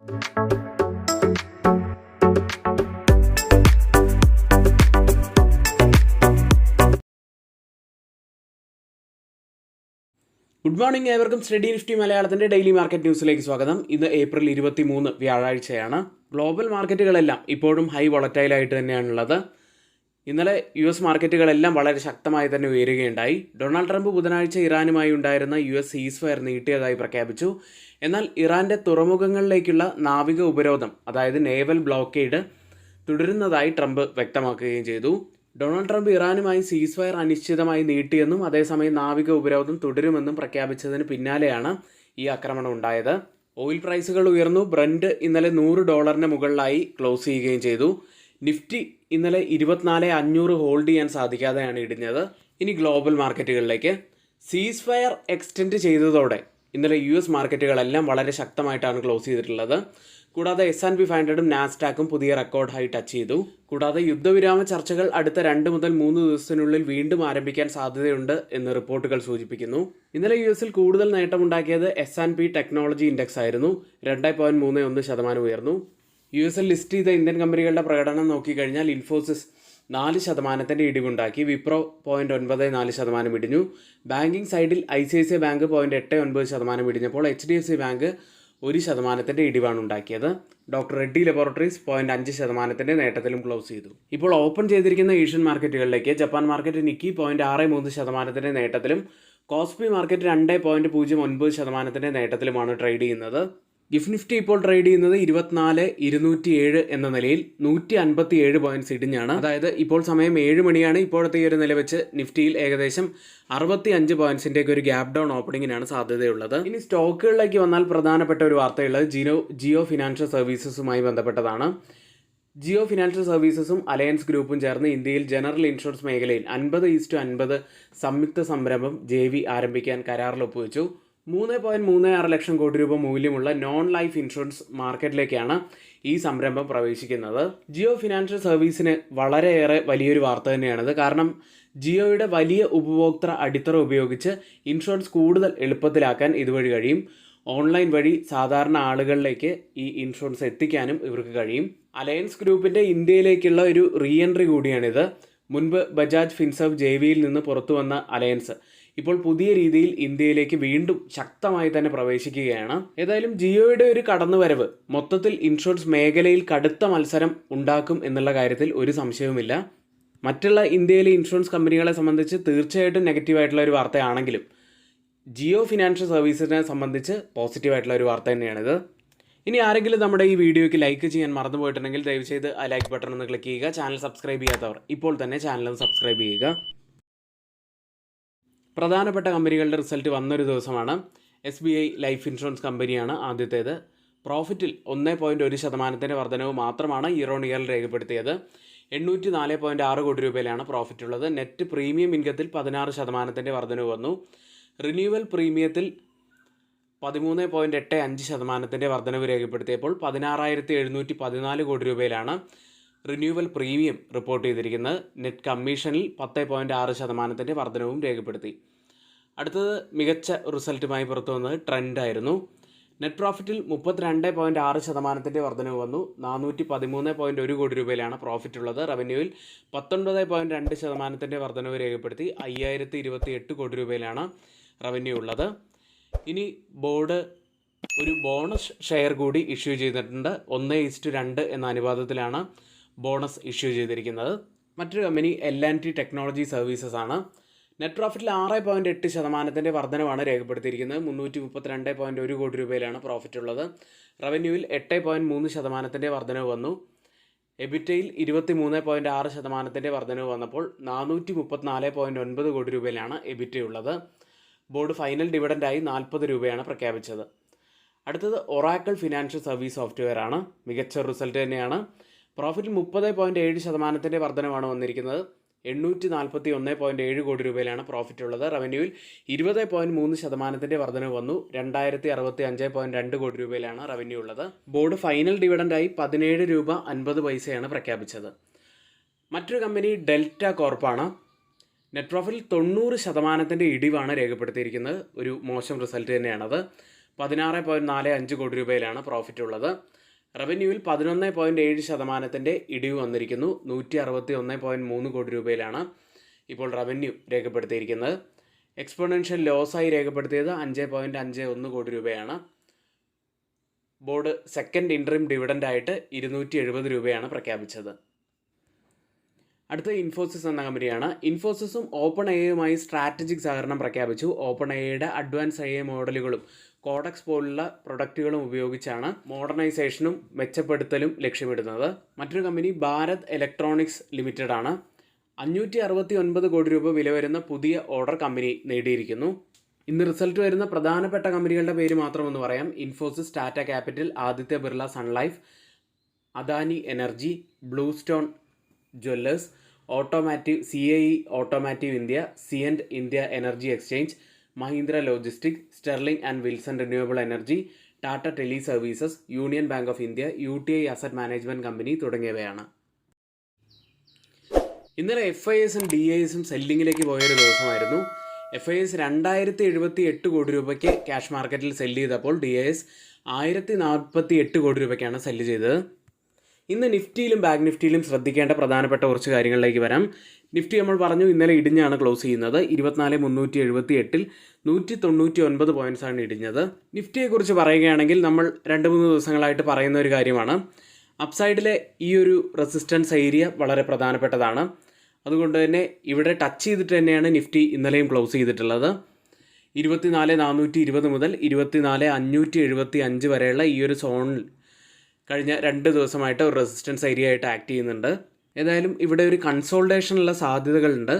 Good morning, ഏവർക്കും study Nifty മലയാളത്തിൻ്റെ daily market ന്യൂസിലേക്ക് സ്വാഗതം. ഇന്ന് ഏപ്രിൽ 23 വ്യാഴാഴ്ചയാണ്. ഗ്ലോബൽ മാർക്കറ്റുകളെല്ലാം ഇപ്പോഴും ഹൈ വോളറ്റൈലായിട്ട് തന്നെയാണുള്ളത്. ഇന്നലെ US മാർക്കറ്റുകളെല്ലാം വളരെ ശക്തമായി തന്നെ ഉയരുകയുണ്ടായി. ഡൊണാൾഡ് ട്രംപ് ബുധനാഴ്ച ഇറാനുമായി ഉണ്ടായിരുന്ന US സീസ് ഫയർ നീട്ടിയതായി പ്രഖ്യാപിച്ചു. എന്നാൽ ഇറാൻ്റെ തുറമുഖങ്ങളിലേക്കുള്ള നാവിക ഉപരോധം, അതായത് നേവൽ ബ്ലോക്കേഡ് തുടരുന്നതായി ട്രംപ് വ്യക്തമാക്കുകയും ചെയ്തു. ഡൊണാൾഡ് ട്രംപ് ഇറാനുമായി സീസ് ഫയർ അനിശ്ചിതമായി നീട്ടിയെന്നും അതേസമയം നാവിക ഉപരോധം തുടരുമെന്നും പ്രഖ്യാപിച്ചതിന് പിന്നാലെയാണ് ഈ ആക്രമണം ഉണ്ടായത്. ഓയിൽ പ്രൈസുകൾ ഉയർന്നു. ബ്രന്റ് ഇന്നലെ $100 മുകളിലായി ക്ലോസ് ചെയ്യുകയും ചെയ്തു. നിഫ്റ്റി ഇന്നലെ 24,500 ഹോൾഡ് ചെയ്യാൻ സാധിക്കാതെയാണ് ഇടിഞ്ഞത്. ഇനി ഗ്ലോബൽ മാർക്കറ്റുകളിലേക്ക്. സീസ് ഫയർ എക്സ്റ്റെൻഡ് ചെയ്തതോടെ ഇന്നലെ US മാർക്കറ്റുകളെല്ലാം വളരെ ശക്തമായിട്ടാണ് ക്ലോസ് ചെയ്തിട്ടുള്ളത്. കൂടാതെ S&P 500ഉം നാസ്ഡാക്കും പുതിയ റെക്കോർഡ് ഹൈ ടച്ച് ചെയ്തു. കൂടാതെ യുദ്ധവിരാമ ചർച്ചകൾ അടുത്ത 2 മുതൽ 3 ദിവസത്തിനുള്ളിൽ വീണ്ടും ആരംഭിക്കാൻ സാധ്യതയുണ്ട് എന്ന് റിപ്പോർട്ടുകൾ സൂചിപ്പിക്കുന്നു. ഇന്നലെ US കൂടുതൽ നേട്ടമുണ്ടാക്കിയത് S&P ടെക്നോളജി ഇൻഡെക്സ് ആയിരുന്നു. 2.31% ഉയർന്നു. US ലിസ്റ്റ് ചെയ്ത ഇന്ത്യൻ കമ്പനികളുടെ പ്രകടനം നോക്കിക്കഴിഞ്ഞാൽ ഇൻഫോസിസ് 4% ഇടിവുണ്ടാക്കി. വിപ്രോ 0.94% ഇടിഞ്ഞു. ബാങ്കിങ് സൈഡിൽ ICICI ബാങ്ക് 0.89% ഇടിഞ്ഞപ്പോൾ HDFC ബാങ്ക് 1% ഇടിവാണ് ഉണ്ടാക്കിയത്. ഡോക്ടർ റെഡ്ഡി ലബോറട്ടറീസ് 0.5% നേട്ടത്തിലും ക്ലോസ് ചെയ്തു. ഇപ്പോൾ ഓപ്പൺ ചെയ്തിരിക്കുന്ന ഏഷ്യൻ മാർക്കറ്റുകളിലേക്ക്. ജപ്പാൻ മാർക്കറ്റ് നിക്കി 0.63% നേട്ടത്തിലും കോസ്പി മാർക്കറ്റ് 2.09% നേട്ടത്തിലുമാണ് ട്രേഡ് ചെയ്യുന്നത്. ഗിഫ്റ്റ് നിഫ്റ്റി ഇപ്പോൾ ട്രേഡ് ചെയ്യുന്നത് 24,207 എന്ന നിലയിൽ 157 പോയിന്റ്സ് ഇടിഞ്ഞാണ്. അതായത് ഇപ്പോൾ സമയം 7 മണിയാണ്. ഇപ്പോഴത്തെ ഈ ഒരു നില വെച്ച് നിഫ്റ്റിയിൽ ഏകദേശം 65 പോയിന്റ്സിൻ്റെ ഒരു ഗ്യാപ് ഡൗൺ ഓപ്പണിങ്ങിനാണ് സാധ്യതയുള്ളത്. ഇനി സ്റ്റോക്കുകളിലേക്ക് വന്നാൽ പ്രധാനപ്പെട്ട ഒരു വാർത്തയുള്ളത് ജിയോ ഫിനാൻഷ്യൽ സർവീസസുമായി ബന്ധപ്പെട്ടതാണ്. ജിയോ ഫിനാൻഷ്യൽ സർവീസസും അലയൻസ് ഗ്രൂപ്പും ചേർന്ന് ഇന്ത്യയിൽ ജനറൽ ഇൻഷുറൻസ് മേഖലയിൽ 50:50 സംയുക്ത സംരംഭം JV ആരംഭിക്കാൻ കരാറിൽ ഒപ്പുവെച്ചു. 3.36 ലക്ഷം കോടി രൂപ മൂല്യമുള്ള നോൺ ലൈഫ് ഇൻഷുറൻസ് മാർക്കറ്റിലേക്കാണ് ഈ സംരംഭം പ്രവേശിക്കുന്നത്. ജിയോ ഫിനാൻഷ്യൽ സർവീസിന് വളരെയേറെ വലിയൊരു വാർത്ത തന്നെയാണിത്. കാരണം ജിയോയുടെ വലിയ ഉപഭോക്തൃ അടിത്തറ ഉപയോഗിച്ച് ഇൻഷുറൻസ് കൂടുതൽ എളുപ്പത്തിലാക്കാൻ ഇതുവഴി കഴിയും. ഓൺലൈൻ വഴി സാധാരണ ആളുകളിലേക്ക് ഈ ഇൻഷുറൻസ് എത്തിക്കാനും ഇവർക്ക് കഴിയും. അലയൻസ് ഗ്രൂപ്പിൻ്റെ ഇന്ത്യയിലേക്കുള്ള ഒരു റീ എൻട്രി കൂടിയാണിത്. മുൻപ് ബജാജ് ഫിൻസർവ് JVയിൽ നിന്ന് പുറത്തു വന്ന അലയൻസ് ഇപ്പോൾ പുതിയ രീതിയിൽ ഇന്ത്യയിലേക്ക് വീണ്ടും ശക്തമായി തന്നെ പ്രവേശിക്കുകയാണ്. ഏതായാലും ജിയോയുടെ ഒരു കടന്നുവരവ് മൊത്തത്തിൽ ഇൻഷുറൻസ് മേഖലയിൽ കടുത്ത മത്സരം ഉണ്ടാക്കും എന്നുള്ള കാര്യത്തിൽ ഒരു സംശയവുമില്ല. മറ്റുള്ള ഇന്ത്യയിലെ ഇൻഷുറൻസ് കമ്പനികളെ സംബന്ധിച്ച് തീർച്ചയായിട്ടും നെഗറ്റീവായിട്ടുള്ള ഒരു വാർത്തയാണെങ്കിലും ജിയോ ഫിനാൻഷ്യൽ സർവീസിനെ സംബന്ധിച്ച് പോസിറ്റീവായിട്ടുള്ള ഒരു വാർത്ത തന്നെയാണിത്. ഇനി ആരെങ്കിലും നമ്മുടെ ഈ വീഡിയോയ്ക്ക് ലൈക്ക് ചെയ്യാൻ മറന്നു പോയിട്ടുണ്ടെങ്കിൽ ദയവ് ചെയ്ത് ആ ലൈക്ക് ബട്ടൺ ഒന്ന് ക്ലിക്ക് ചെയ്യുക. ചാനൽ സബ്സ്ക്രൈബ് ചെയ്യാത്തവർ ഇപ്പോൾ തന്നെ ചാനൽ സബ്സ്ക്രൈബ് ചെയ്യുക. പ്രധാനപ്പെട്ട കമ്പനികളുടെ റിസൾട്ട് വന്നൊരു ദിവസമാണ്. SBI ലൈഫ് ഇൻഷുറൻസ് കമ്പനിയാണ് ആദ്യത്തേത്. പ്രോഫിറ്റിൽ 1.1% വർധനവ് മാത്രമാണ് ഇയർ ഓൺ ഇയറിൽ രേഖപ്പെടുത്തിയത്. 804.6 കോടി രൂപയിലാണ് പ്രോഫിറ്റ് ഉള്ളത്. നെറ്റ് പ്രീമിയം ഇൻകത്തിൽ 16% വർധനവ് വന്നു. റിന്യൂവൽ പ്രീമിയത്തിൽ 13.85% വർധനവ് രേഖപ്പെടുത്തിയപ്പോൾ 16,714 കോടി രൂപയിലാണ് റിന്യൂവൽ പ്രീമിയം റിപ്പോർട്ട് ചെയ്തിരിക്കുന്നത്. നെറ്റ് കമ്മീഷനിൽ 10.6% വർധനവും രേഖപ്പെടുത്തി. അടുത്തത് മികച്ച റിസൾട്ടുമായി പുറത്തു വന്നത് ട്രെൻഡ് ആയിരുന്നു. നെറ്റ് പ്രോഫിറ്റിൽ 32.6% വർധനവ് വന്നു. 413.1 കോടി രൂപയിലാണ് പ്രോഫിറ്റ് ഉള്ളത്. റവന്യൂവിൽ 19.2% വർധനവ് രേഖപ്പെടുത്തി. 5,028 കോടി രൂപയിലാണ് റവന്യൂ ഉള്ളത്. ഇനി ബോർഡ് ഒരു ബോണസ് ഷെയർ കൂടി ഇഷ്യൂ ചെയ്തിട്ടുണ്ട്. 1:2 എന്ന അനുപാതത്തിലാണ് ബോണസ് ഇഷ്യൂ ചെയ്തിരിക്കുന്നത്. മറ്റൊരു കമ്പനി L&T ടെക്നോളജി സർവീസസ് ആണ്. നെറ്റ് പ്രോഫിറ്റിൽ 6.8% വർധനവാണ് രേഖപ്പെടുത്തിയിരിക്കുന്നത്. 332.1 കോടി രൂപയിലാണ് പ്രോഫിറ്റ് ഉള്ളത്. റവന്യൂവിൽ 8.3% വർധനവ് വന്നു. എബിറ്റയിൽ 23.6% വർധനവ് വന്നപ്പോൾ 434.9 കോടി രൂപയിലാണ് എബിറ്റ ഉള്ളത്. ബോർഡ് ഫൈനൽ ഡിവിഡൻഡായി 40 രൂപയാണ് പ്രഖ്യാപിച്ചത്. അടുത്തത് ഒറാക്കിൾ ഫിനാൻഷ്യൽ സർവീസ് സോഫ്റ്റ്വെയർ ആണ്. മികച്ച റിസൾട്ട് തന്നെയാണ്. പ്രോഫിറ്റിൽ 30.7% വർധനമാണ് വന്നിരിക്കുന്നത്. 841.7 കോടി രൂപയിലാണ് പ്രോഫിറ്റ് ഉള്ളത്. റവന്യൂവിൽ 20.3% വർധനവ് വന്നു. 2,065.2 കോടി രൂപയിലാണ് റവന്യൂ ഉള്ളത്. ബോർഡ് ഫൈനൽ ഡിവിഡൻഡായി 17 രൂപ 50 പൈസയാണ് പ്രഖ്യാപിച്ചത്. മറ്റൊരു കമ്പനി ഡെൽറ്റ കോർപ്പാണ്. നെറ്റ് പ്രോഫിറ്റിൽ 90% ഇടിവാണ് രേഖപ്പെടുത്തിയിരിക്കുന്നത്. ഒരു മോശം റിസൾട്ട് തന്നെയാണത്. 16.45 കോടി രൂപയിലാണ് പ്രോഫിറ്റ് ഉള്ളത്. റവന്യൂവിൽ 11.7% ഇടിവ് വന്നിരിക്കുന്നു. 161.3 കോടി രൂപയിലാണ് ഇപ്പോൾ റവന്യൂ രേഖപ്പെടുത്തിയിരിക്കുന്നത്. എക്സ്പോണൻഷ്യൽ ലോസായി രേഖപ്പെടുത്തിയത് 5.51 കോടി രൂപയാണ്. ബോർഡ് സെക്കൻഡ് ഇൻട്രീം ഡിവിഡൻഡായിട്ട് 270 രൂപയാണ് പ്രഖ്യാപിച്ചത്. അടുത്ത ഇൻഫോസിസ് എന്ന കമ്പനിയാണ്. ഇൻഫോസിസും ഓപ്പൺ എയുമായി സ്ട്രാറ്റജിക് സഹകരണം പ്രഖ്യാപിച്ചു. ഓപ്പൺ എയുടെ അഡ്വാൻസ് എ മോഡലുകളും കോഡക്സ് പോലുള്ള പ്രൊഡക്റ്റുകളും ഉപയോഗിച്ചാണ് മോഡേണൈസേഷനും മെച്ചപ്പെടുത്തലും ലക്ഷ്യമിടുന്നത്. മറ്റൊരു കമ്പനി ഭാരത് ഇലക്ട്രോണിക്സ് ലിമിറ്റഡ് ആണ്. 569 കോടി രൂപ വില വരുന്ന പുതിയ ഓർഡർ കമ്പനി നേടിയിരിക്കുന്നു. ഇന്ന് റിസൾട്ട് വരുന്ന പ്രധാനപ്പെട്ട കമ്പനികളുടെ പേര് മാത്രമെന്ന് പറയാം. Infosys, Tata capital, Aditya Birla sun life, Adani energy, blue stone jewellers, automotive, CAE automotive India, Cyient India energy exchange, Mahindra logistic, sterling and Wilson renewable energy, Tata tele services, union bank of India, UTI asset management company തുടങ്ങിയവയാണ്. ഇന്നലെ FISഉം DISഉം സെല്ലിങ്ങിലേക്ക് പോയൊരു ദിവസമായിരുന്നു. FIS 2078 കോടി രൂപയ്ക്ക് cash മാർക്കറ്റിൽ cell ചെയ്തപ്പോൾ DIS 1048 കോടി രൂപയ്ക്കാണ് സെല്ല് ചെയ്തത്. ഇന്ന് നിഫ്റ്റിയിലും ബാങ്ക് നിഫ്റ്റിയിലും ശ്രദ്ധിക്കേണ്ട പ്രധാനപ്പെട്ട കുറച്ച് കാര്യങ്ങളിലേക്ക് വരാം. നിഫ്റ്റി നമ്മൾ പറഞ്ഞു ഇന്നലെ ഇടിഞ്ഞാണ് ക്ലോസ് ചെയ്യുന്നത്. 24,378-ൽ 199 പോയിൻറ്റ്സാണ് ഇടിഞ്ഞത്. നിഫ്റ്റിയെക്കുറിച്ച് പറയുകയാണെങ്കിൽ നമ്മൾ 2-3 ദിവസങ്ങളായിട്ട് പറയുന്ന ഒരു കാര്യമാണ്. അപ്സൈഡിലെ ഈ ഒരു റെസിസ്റ്റൻസ് ഏരിയ വളരെ പ്രധാനപ്പെട്ടതാണ്. അതുകൊണ്ട് തന്നെ ഇവിടെ ടച്ച് ചെയ്തിട്ട് തന്നെയാണ് നിഫ്റ്റി ഇന്നലെയും ക്ലോസ് ചെയ്തിട്ടുള്ളത്. 24,420 മുതൽ 24,575 വരെയുള്ള ഈ ഒരു സോണിൽ കഴിഞ്ഞ 2 ദിവസമായിട്ട് ഒരു റെസിസ്റ്റൻസ് ഏരിയ ആയിട്ട് ആക്ട് ചെയ്യുന്നുണ്ട്. ഏതായാലും ഇവിടെ ഒരു കൺസോൾട്ടേഷനുള്ള സാധ്യതകളുണ്ട്.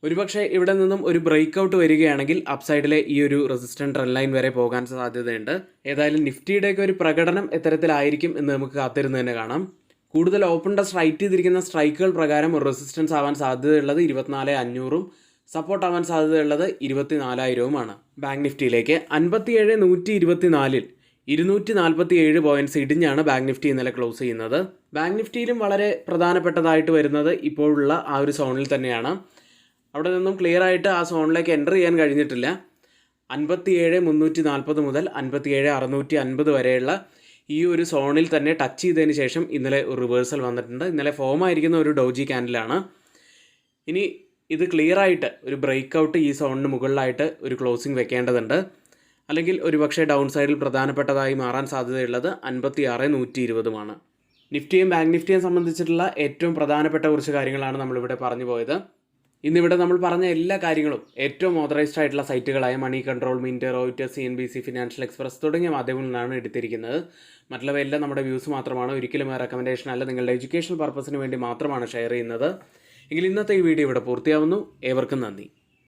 ഒരുപക്ഷെ ഇവിടെ നിന്നും ഒരു ബ്രേക്ക് ഔട്ട് വരികയാണെങ്കിൽ അപ്സൈഡിലെ ഈ ഒരു റെസിസ്റ്റൻറ്റ് ട്രെൻഡ് ലൈൻ വരെ പോകാൻ സാധ്യതയുണ്ട്. ഏതായാലും നിഫ്റ്റിയുടെയൊക്കെ ഒരു പ്രകടനം എത്തരത്തിലായിരിക്കും എന്ന് നമുക്ക് കാത്തിരുന്ന് തന്നെ കാണാം. കൂടുതൽ ഓപ്പൺ ടെസ്റ്റ് റൈറ്റ് ചെയ്തിരിക്കുന്ന സ്ട്രൈക്കുകൾ പ്രകാരം ഒരു റെസിസ്റ്റൻസ് ആവാൻ സാധ്യതയുള്ളത് 24,500-ഉം സപ്പോർട്ട് ആവാൻ സാധ്യതയുള്ളത് 24,000-ഉമാണ്. ബാങ്ക് നിഫ്റ്റിയിലേക്ക് 57,124-ൽ 247 പോയിൻറ്റ്സ് ഇടിഞ്ഞാണ് ബാങ്ക് നിഫ്റ്റി ഇന്നലെ ക്ലോസ് ചെയ്യുന്നത്. ബാങ്ക് നിഫ്റ്റിയിലും വളരെ പ്രധാനപ്പെട്ടതായിട്ട് വരുന്നത് ഇപ്പോഴുള്ള ആ ഒരു സോണിൽ തന്നെയാണ്. അവിടെ നിന്നും ക്ലിയർ ആയിട്ട് ആ സോണിലേക്ക് എൻ്റർ ചെയ്യാൻ കഴിഞ്ഞിട്ടില്ല. 57,340 മുതൽ 57,650 വരെയുള്ള ഈ ഒരു സോണിൽ തന്നെ ടച്ച് ചെയ്തതിന് ശേഷം ഇന്നലെ ഒരു റിവേഴ്സൽ വന്നിട്ടുണ്ട്. ഇന്നലെ ഫോം ആയിരിക്കുന്ന ഒരു ഡോജി ക്യാൻഡിലാണ്. ഇനി ഇത് ക്ലിയർ ആയിട്ട് ഒരു ബ്രേക്ക് ഔട്ട് ഈ സോണിന് മുകളിലായിട്ട് ഒരു ക്ലോസിംഗ് വെക്കേണ്ടതുണ്ട്. അല്ലെങ്കിൽ ഒരുപക്ഷെ ഡൗൺ സൈഡിൽ പ്രധാനപ്പെട്ടതായി മാറാൻ സാധ്യതയുള്ളത് 56,120-ഉമാണ്. നിഫ്റ്റിയും ബാങ്ക് നിഫ്റ്റിയും സംബന്ധിച്ചിട്ടുള്ള ഏറ്റവും പ്രധാനപ്പെട്ട കുറച്ച് കാര്യങ്ങളാണ് നമ്മളിവിടെ പറഞ്ഞു പോയത്. ഇന്നിവിടെ നമ്മൾ പറഞ്ഞ എല്ലാ കാര്യങ്ങളും ഏറ്റവും ഓതറൈസ്ഡ് ആയിട്ടുള്ള സൈറ്റുകളായ money control, mint, Reuters, CNBC, financial express തുടങ്ങിയ മാധ്യമങ്ങളിൽ നിന്നാണ് എടുത്തിരിക്കുന്നത്. മറ്റുള്ളവയെല്ലാം നമ്മുടെ വ്യൂസ് മാത്രമാണ്. ഒരിക്കലും റെക്കമെൻഡേഷൻ അല്ല, നിങ്ങളുടെ എഡ്യൂക്കേഷണൽ പർപ്പസിന് വേണ്ടി മാത്രമാണ് ഷെയർ ചെയ്യുന്നത്. എങ്കിൽ ഇന്നത്തെ ഈ വീഡിയോ ഇവിടെ പൂർത്തിയാവുന്നു. ഏവർക്കും നന്ദി.